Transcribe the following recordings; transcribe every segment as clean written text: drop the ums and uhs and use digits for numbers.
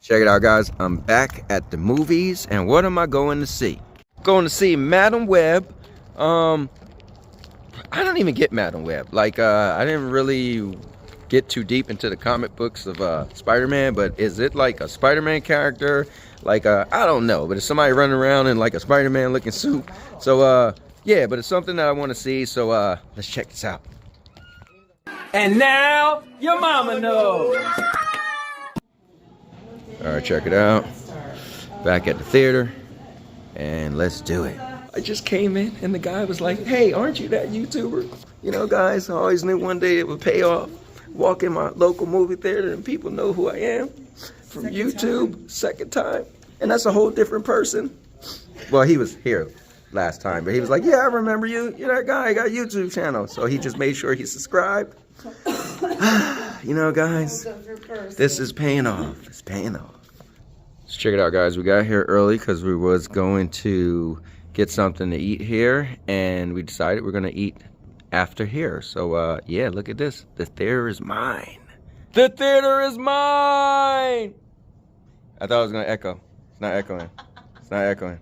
Check it out, guys. I'm back at the movies, and what am I going to see? Going to see Madam Web. I don't even get Madam Web. Like, I didn't really get too deep into the comic books of Spider-Man, but is it like a Spider-Man character? Like, I don't know, but it's somebody running around in like a Spider-Man looking suit. So, yeah, but it's something that I want to see, so let's check this out. And now, your mama knows. All right, check it out. Back at the theater, and let's do it. I just came in, and the guy was like, "Hey, aren't you that YouTuber?" You know, guys, I always knew one day it would pay off. Walk in my local movie theater, and people know who I am from YouTube. Second time, and that's a whole different person. Well, he was here last time, but he was like, "Yeah, I remember you. You're that guy. I got a YouTube channel." So he just made sure he subscribed. You know, guys, this is paying off. It's paying off. Let's check it out, guys. We got here early because we was going to get something to eat here, and we decided we're going to eat after here. So, yeah, look at this. The theater is mine. The theater is mine! I thought it was going to echo. It's not echoing. It's not echoing.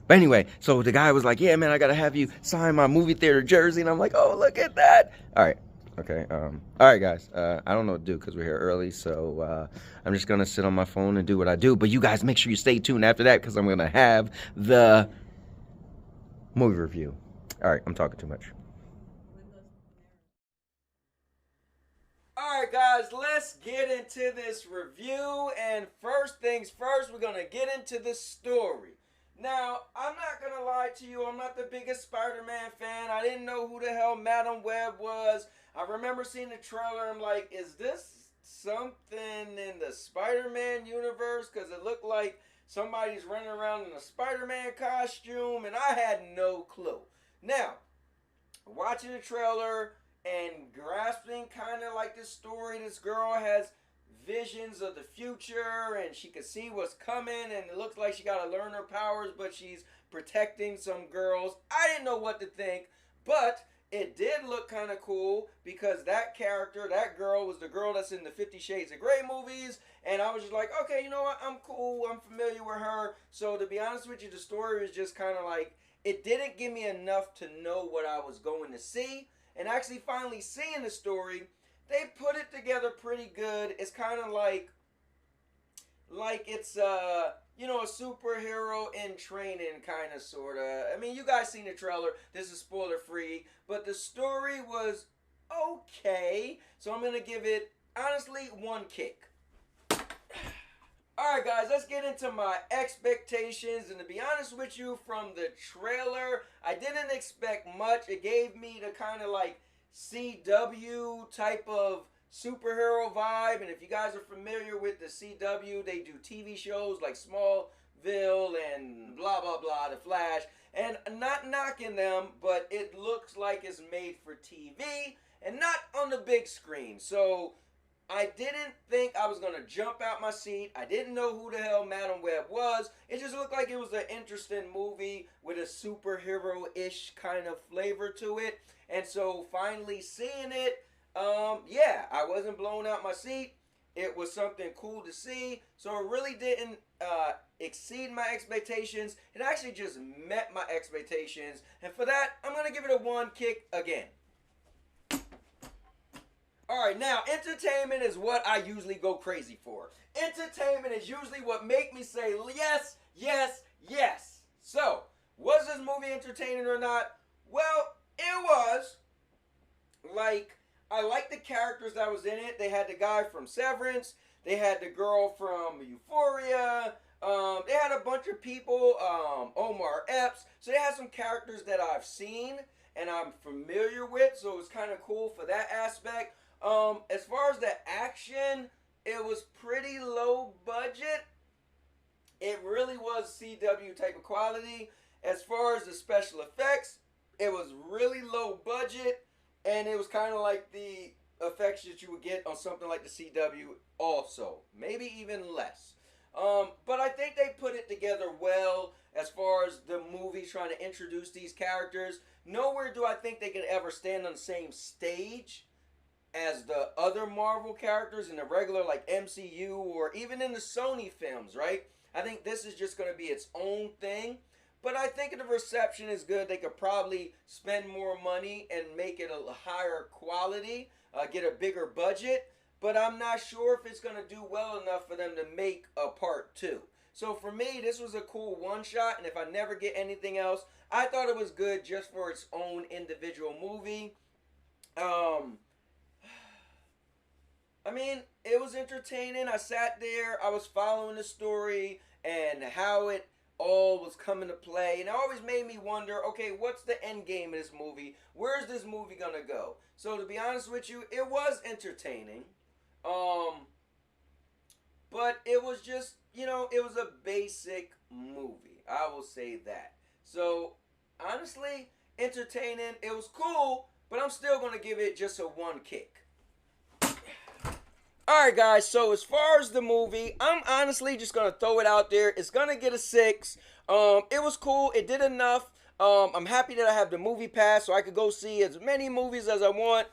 But anyway, so the guy was like, "Yeah, man, I got to have you sign my movie theater jersey." And I'm like, "Oh, look at that." All right. Okay, all right, guys, I don't know what to do because we're here early, so I'm just going to sit on my phone and do what I do. But you guys make sure you stay tuned after that because I'm going to have the movie review. All right, I'm talking too much. All right, guys, let's get into this review. And first things first, we're going to get into the story. Now, I'm not going to lie to you. I'm not the biggest Spider-Man fan. I didn't know who the hell Madam Web was. I remember seeing the trailer. I'm like, is this something in the Spider-Man universe? Because it looked like somebody's running around in a Spider-Man costume, and I had no clue. Now, watching the trailer and grasping kind of like this story, this girl has visions of the future, and she can see what's coming, and it looks like she got to learn her powers, but she's protecting some girls. I didn't know what to think, but it did look kind of cool because that character, that girl, was the girl that's in the 50 Shades of Grey movies, and I was just like, okay, you know what, I'm cool, I'm familiar with her. So to be honest with you, the story was just kind of like, it didn't give me enough to know what I was going to see, and actually finally seeing the story, they put it together pretty good. It's kind of like it's you know, a superhero in training, kind of, sort of. I mean, you guys seen the trailer. This is spoiler free, but the story was okay. So I'm gonna give it, honestly, one kick. All right, guys, let's get into my expectations. And to be honest with you, from the trailer, I didn't expect much. It gave me the kind of like CW type of superhero vibe. And if you guys are familiar with the CW, they do TV shows like Smallville and blah blah blah, The Flash. And not knocking them, but it looks like it's made for TV and not on the big screen. So I didn't think I was going to jump out my seat. I didn't know who the hell Madam Web was. It just looked like it was an interesting movie with a superhero-ish kind of flavor to it. And so finally seeing it, yeah, I wasn't blown out my seat. It was something cool to see. So it really didn't exceed my expectations. It actually just met my expectations. And for that, I'm going to give it a one kick again. Alright, now, entertainment is what I usually go crazy for. Entertainment is usually what make me say yes, yes, yes. So, was this movie entertaining or not? Well, it was. Like, I liked the characters that was in it. They had the guy from Severance. They had the girl from Euphoria. They had a bunch of people, Omar Epps. So they had some characters that I've seen and I'm familiar with. So it was kind of cool for that aspect. As far as the action, it was pretty low budget. It really was CW type of quality. As far as the special effects, it was really low budget, and it was kind of like the effects that you would get on something like the CW also. Maybe even less. But I think they put it together well as far as the movie trying to introduce these characters. Nowhere do I think they could ever stand on the same stage as the other Marvel characters in the regular like MCU or even in the Sony films, right? I think this is just going to be its own thing. But I think the reception is good. They could probably spend more money and make it a higher quality, get a bigger budget. But I'm not sure if it's going to do well enough for them to make a part 2. So for me, this was a cool one-shot. And if I never get anything else, I thought it was good just for its own individual movie. I mean, it was entertaining. I sat there, I was following the story and how it all was coming to play, and it always made me wonder, okay, what's the end game of this movie? Where's this movie gonna go? So to be honest with you, it was entertaining. But it was just, you know, it was a basic movie. I will say that. So honestly, entertaining. It was cool, but I'm still gonna give it just a 1 kick. Alright guys, so as far as the movie, I'm honestly just going to throw it out there. It's going to get a 6. It was cool. It did enough. I'm happy that I have the movie pass so I could go see as many movies as I want.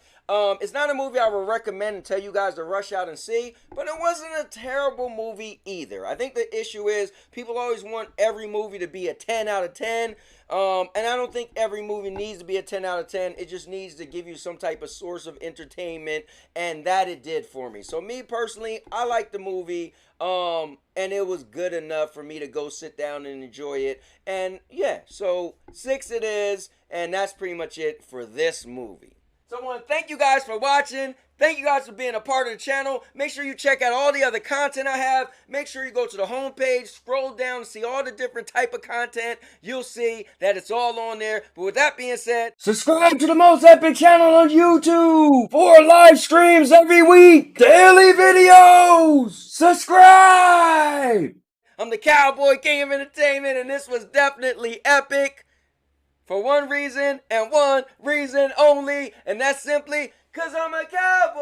It's not a movie I would recommend and tell you guys to rush out and see, but it wasn't a terrible movie either. I think the issue is people always want every movie to be a 10 out of 10, and I don't think every movie needs to be a 10 out of 10. It just needs to give you some type of source of entertainment, and that it did for me. So me personally, I liked the movie, and it was good enough for me to go sit down and enjoy it. And yeah, so 6 it is, and that's pretty much it for this movie. So I want to thank you guys for watching. Thank you guys for being a part of the channel. Make sure you check out all the other content I have. Make sure you go to the homepage, scroll down, and see all the different type of content. You'll see that it's all on there. But with that being said, subscribe to the most epic channel on YouTube for live streams every week. Daily videos. Subscribe. I'm the Cowboy King of Entertainment, and this was definitely epic. For one reason and one reason only, and that's simply because I'm a cowboy.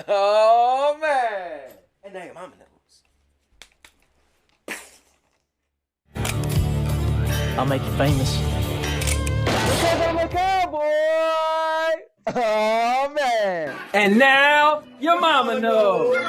Oh, man. And now your mama knows. I'll make you famous. Because I'm a cowboy. Oh, man. And now your mama knows.